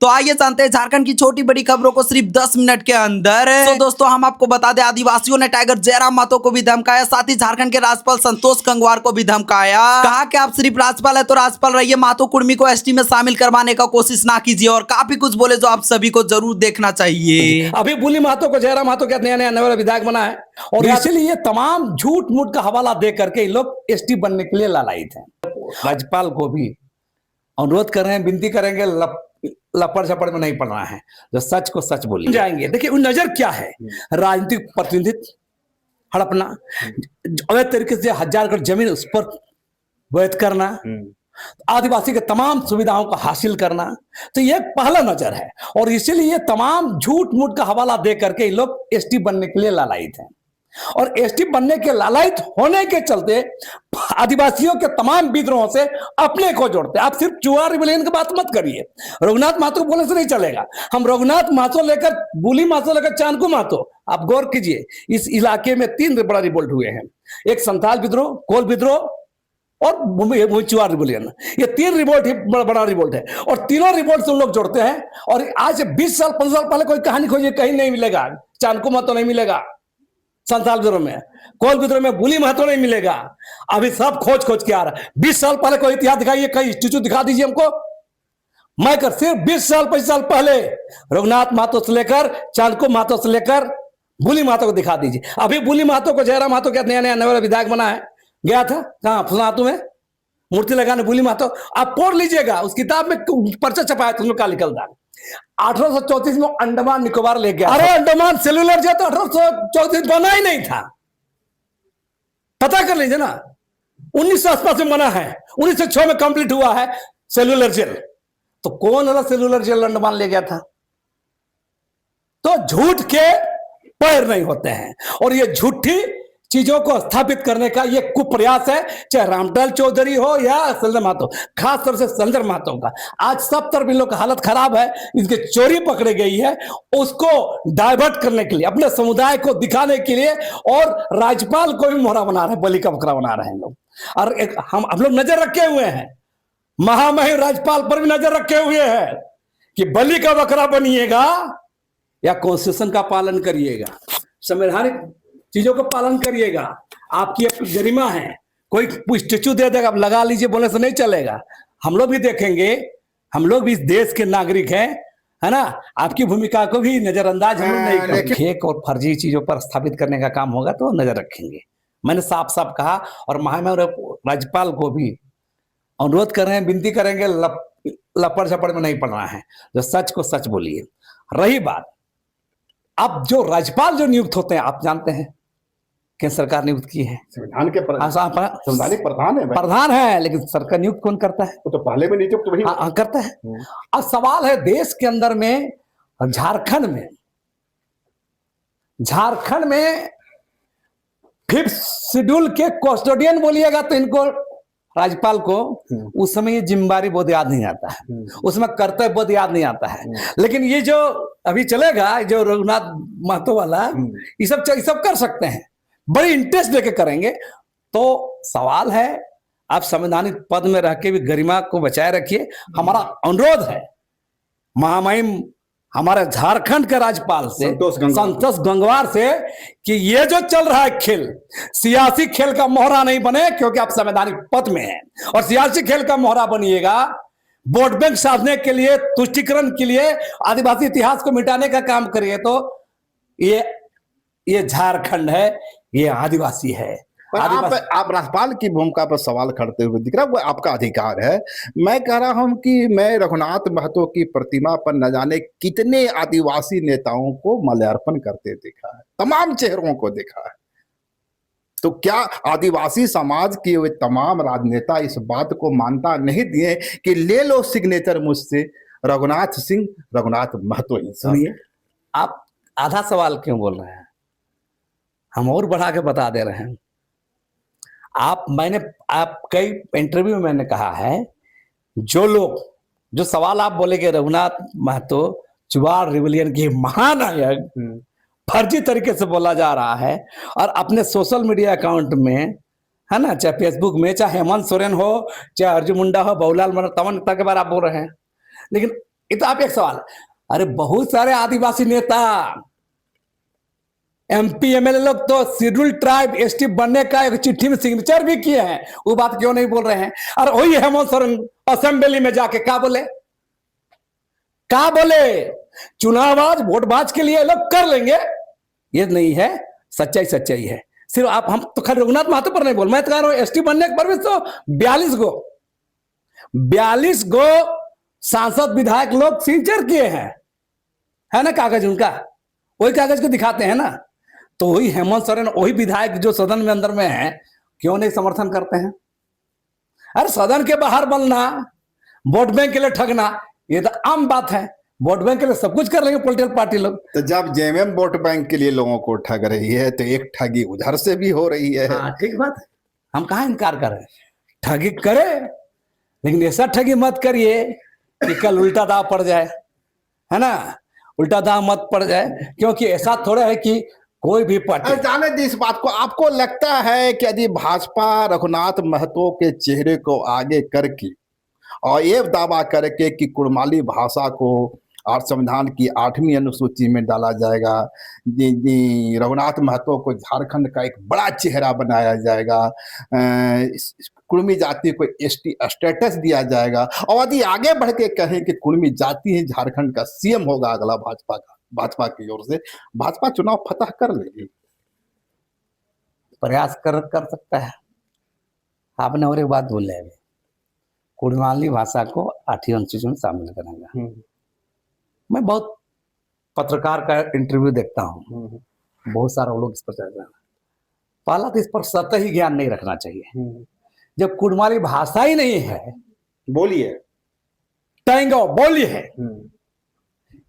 तो आइए जानते हैं झारखंड की छोटी बड़ी खबरों को सिर्फ 10 मिनट के अंदर। तो दोस्तों हम आपको बता दें, आदिवासियों ने टाइगर जयराम महतो को भी धमकाया, साथ ही झारखंड के राज्यपाल संतोष गंगवार को भी धमकाया। कहा कि आप सिर्फ राज्यपाल है तो राज्यपाल रहिए, महतो कुर्मी को एसटी में शामिल करवाने का कोशिश ना कीजिए, और काफी कुछ बोले जो आप सभी को जरूर देखना चाहिए। अभी बुली महतो को जयराम महतो के नया नया नया विधायक बना है, और इसीलिए ये तमाम झूठ मूठ का हवाला दे करके लोग एसटी बनने के लिए लालायित हैं। राज्यपाल को भी अनुरोध कर रहे हैं, विनती करेंगे, लपड़ झपड़ में नहीं पड़ना है, जो सच को सच बोलिए जाएंगे। देखिए उन नजर क्या है, राजनीतिक प्रतिनिधित्व हड़पना, अवैध तरीके से 1000 एकड़ जमीन उस पर वैध करना, आदिवासी के तमाम सुविधाओं को हासिल करना, तो ये पहला नजर है। और इसीलिए तमाम झूठ मूठ का हवाला दे करके लोग एसटी बनने के लिए लालायित हैं, और एसटी बनने के लालायित होने के चलते आदिवासियों के तमाम विद्रोहों से अपने को जोड़ते हैं। आप सिर्फ चुआर रिबेलियन की बात मत करिए, रघुनाथ महतो बोलने से नहीं चलेगा। हम रघुनाथ महतो लेकर, बुली महतो लेकर चानकू महतो, आप गौर कीजिए, इस इलाके में 3 बड़ा रिवोल्ट हुए हैं, एक संथाल विद्रोह, कोल विद्रोह और चुआर रिबेलियन। ये 3 रिवोल्ट ही बड़ा रिवोल्ट है, और तीनों रिवोल्ट से लोग जोड़ते हैं। और आज 20 साल 15 साल पहले कोई कहानी खोजिए, कहीं नहीं मिलेगा। चानकू महतो नहीं मिलेगा, संथाल विद्रोह में, कोल विद्रोह में बुली महतो नहीं मिलेगा। अभी सब खोज के आ रहा है। 20 साल पहले कोई इतिहास दिखाइए, कई स्टेचू दिखा दीजिए हमको। मैं कर सिर्फ 20 साल 25 साल पहले रघुनाथ महतो से लेकर चाणकू महतो से लेकर बुली महतो को दिखा दीजिए। अभी बुली महतो को जयराम महतो के नया नया विधायक बना है, गया था कहां, फुलातू में मूर्ति लगाने बुली महतो। आप पढ़ लीजिएगा, उस किताब में पर्चा छपाया था, का निकलता 1834 में अंडमान निकोबार ले गया। अरे अंडमान सेलुलर जेल तो 1834 बना ही नहीं था, पता कर लीजिए ना। 1900 आसपास में बना है, 1906 में कंप्लीट हुआ है सेलुलर जेल। तो कौन वाला सेलुलर जेल अंडमान ले गया था? तो झूठ के पैर नहीं होते हैं, और ये झूठी चीजों को स्थापित करने का ये कुप्रयास है, चाहे रामलाल चौधरी हो या संजय महतो, खास तौर से संजय महतो का। आज सब तरफ इन लोग का हालत खराब है, इनके चोरी पकड़ी गई है, उसको डाइवर्ट करने के लिए, अपने समुदाय को दिखाने के लिए, और राज्यपाल को भी मोहरा बना रहे हैं, बलि का बकरा बना रहे हैं लोग। और हम लोग नजर रखे हुए हैं, महामहिम राज्यपाल पर भी नजर रखे हुए हैं कि बलि का बकरा बनिएगा या कॉन्स्टिट्यूशन का पालन करिएगा, संवैधानिक चीजों का पालन करिएगा। आपकी गरिमा है, कोई स्टेचू दे देगा, आप लगा लीजिए बोलने से नहीं चलेगा। हम लोग भी देखेंगे, हम लोग भी इस देश के नागरिक हैं, है ना। आपकी भूमिका को भी नजरअंदाज हम लोग नहीं करेंगे। फेक और फर्जी चीजों पर स्थापित करने का काम होगा तो नजर रखेंगे। मैंने साफ साफ कहा, और महामहिम राज्यपाल को भी अनुरोध कर रहे हैं, विनती करेंगे, लपड़ झपड़ में नहीं पड़ना है, जो सच को सच बोलिए। रही बात, अब जो राज्यपाल जो नियुक्त होते हैं, आप जानते हैं केंद्र सरकार नियुक्त की है, संविधान के संवैधानिक प्रधान है, प्रधान है, लेकिन सरकार नियुक्त कौन करता है? वो तो पहले में नियुक्त वही करता है। अब सवाल है, देश के अंदर में झारखंड में 5th शेड्यूल के कस्टोडियन बोलिएगा तो इनको, राज्यपाल को उस समय ये जिम्मेदारी बोध याद नहीं आता है, उसमें कर्तव्य बोध याद नहीं आता है। लेकिन ये जो अभी चलेगा, जो रघुनाथ महतो वाला, ये सब कर सकते हैं, बड़ी इंटरेस्ट लेके करेंगे। तो सवाल है, आप संवैधानिक पद में रह के भी गरिमा को बचाए रखिए। हमारा अनुरोध है महामहिम हमारे झारखंड के राज्यपाल से, संतोष गंगवार से, कि ये जो चल रहा है खेल, सियासी खेल का मोहरा नहीं बने, क्योंकि आप संवैधानिक पद में हैं। और सियासी खेल का मोहरा बनिएगा, वोट बैंक साधने के लिए, तुष्टीकरण के लिए, आदिवासी इतिहास को मिटाने का काम करिए, तो ये झारखंड है, ये आदिवासी है। आप राज्यपाल की भूमिका पर सवाल करते हुए दिख रहा है, वो आपका अधिकार है। मैं कह रहा हूं कि मैं रघुनाथ महतो की प्रतिमा पर न जाने कितने आदिवासी नेताओं को माल्यार्पण करते देखा है, तमाम चेहरों को देखा है। तो क्या आदिवासी समाज के वे तमाम राजनेता इस बात को मानता नहीं दिए कि ले लो सिग्नेचर मुझसे, रघुनाथ महतो ही? सुनिए, आप आधा सवाल क्यों बोल रहे हैं, हम और बढ़ा के बता दे रहे हैं। आप कई इंटरव्यू में मैंने कहा है, जो सवाल आप बोलेंगे, रघुनाथ महतो चुआर रिबेलियन के महानायक फर्जी तरीके से बोला जा रहा है, और अपने सोशल मीडिया अकाउंट में, है ना, चाहे फेसबुक में, चाहे हेमंत सोरेन हो, चाहे अर्जुन मुंडा हो, बहुलाल तमन के बारे आप बोल रहे हैं। लेकिन ये तो आप एक सवाल, अरे बहुत सारे आदिवासी नेता MP MLA लोग तो शेड्यूल ट्राइब ST बनने का एक चिट्ठी में सिग्नेचर भी किए हैं, वो बात क्यों नहीं बोल रहे हैं? और वही हेमंत सोरेन असेंबली में जाके क्या बोले, चुनावबाज वोटबाज के लिए लोग कर लेंगे, ये नहीं है, सच्चाई है। सिर्फ हम तो खाली रघुनाथ महतो पर नहीं बोल, मैं तो कह रहा हूं ST बनने के पर भी तो 42 गो सांसद विधायक लोग सिग्नेचर किए हैं, है ना, कागज उनका, वही कागज को दिखाते हैं ना। तो वही हेमंत सोरेन, वही विधायक जो सदन में अंदर में है, क्यों नहीं समर्थन करते हैं? अरे सदन के बाहर बोलना, वोट बैंक के लिए ठगना, ये तो आम बात है। वोट बैंक के लिए सब कुछ कर लेंगे पॉलिटिकल पार्टी लोग। तो जब जेएमएम वोट बैंक के लिए लोगों को ठग रही है तो एक ठगी उधर से भी हो रही है। हाँ, ठीक बात है, हम कहाँ इनकार कर रहे हैं, ठगी करे, लेकिन ऐसा ठगी मत करिए कि कल उल्टा दाव पड़ जाए, है ना, उल्टा दाव मत पड़ जाए, क्योंकि ऐसा थोड़ा है कि कोई भी पार्टी। जाने दी इस बात को, आपको लगता है कि यदि भाजपा रघुनाथ महतो के चेहरे को आगे करके और ये दावा करके कि कुड़माली भाषा को और संविधान की 8वीं अनुसूची में डाला जाएगा, रघुनाथ महतो को झारखंड का एक बड़ा चेहरा बनाया जाएगा, कुड़मी जाति को ST स्टेटस दिया जाएगा, और यदि आगे बढ़ के कहें कि कुड़मी जाति ही झारखंड का CM होगा अगला भाजपा की ओर से, भाजपा चुनाव फतह कर लेगी? प्रयास कर सकता है। आपने और एक बात बोले अभी, कुड़माली भाषा को 8वीं अनुसूची में शामिल करेंगे। मैं बहुत पत्रकार का इंटरव्यू देखता हूँ, बहुत सारा लोग इस पर चर्चा, पहला तो इस पर सतही ज्ञान नहीं रखना चाहिए। जब कुड़माली भाषा ही नहीं है, बोलिए, टैंगो बोली है,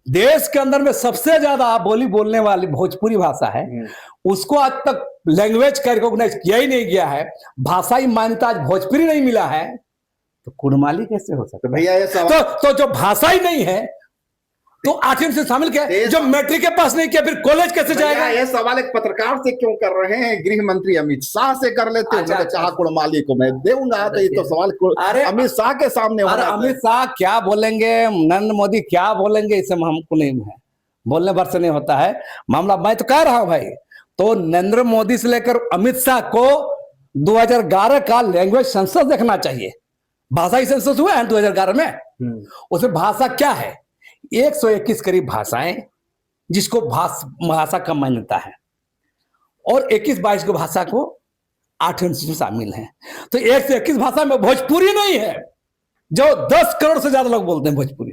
देश के अंदर में सबसे ज्यादा बोली बोलने वाली भोजपुरी भाषा है, उसको आज तक लैंग्वेज का रिकॉग्नाइज किया ही नहीं गया है, भाषाई मान्यता आज भोजपुरी नहीं मिला है, तो कुड़माली कैसे हो सकता है? भैया ये सवाल तो जो भाषा ही नहीं है तो 8वीं से शामिल क्या, जो मैट्रिक के पास नहीं किया फिर कॉलेज कैसे जाएगा? ये सवाल एक पत्रकार से क्यों कर रहे हैं? गृह मंत्री अमित शाह से कर लेते हैं। मैंने चाहा कुड़माली को मैं देऊंगा, तो ये तो सवाल अमित शाह के सामने होना। अमित शाह क्या बोलेंगे, नरेंद्र मोदी क्या बोलेंगे, इसे हमको नहीं है, बोलने भर से नहीं होता है मामला। मैं तो कह रहा हूं भाई, तो नरेंद्र मोदी से लेकर अमित शाह को 2011 का लैंग्वेज सेंसस देखना चाहिए। भाषाई सेंसस हुआ है 2011 में, उसमें भाषा क्या है, 121 करीब भाषाएं जिसको भाषा का मान्यता है, और 21-22 को भाषा को 8वीं अनुसूची शामिल है। तो 121 भाषा में भोजपुरी नहीं है, जो 10 करोड़ से ज्यादा लोग बोलते हैं भोजपुरी।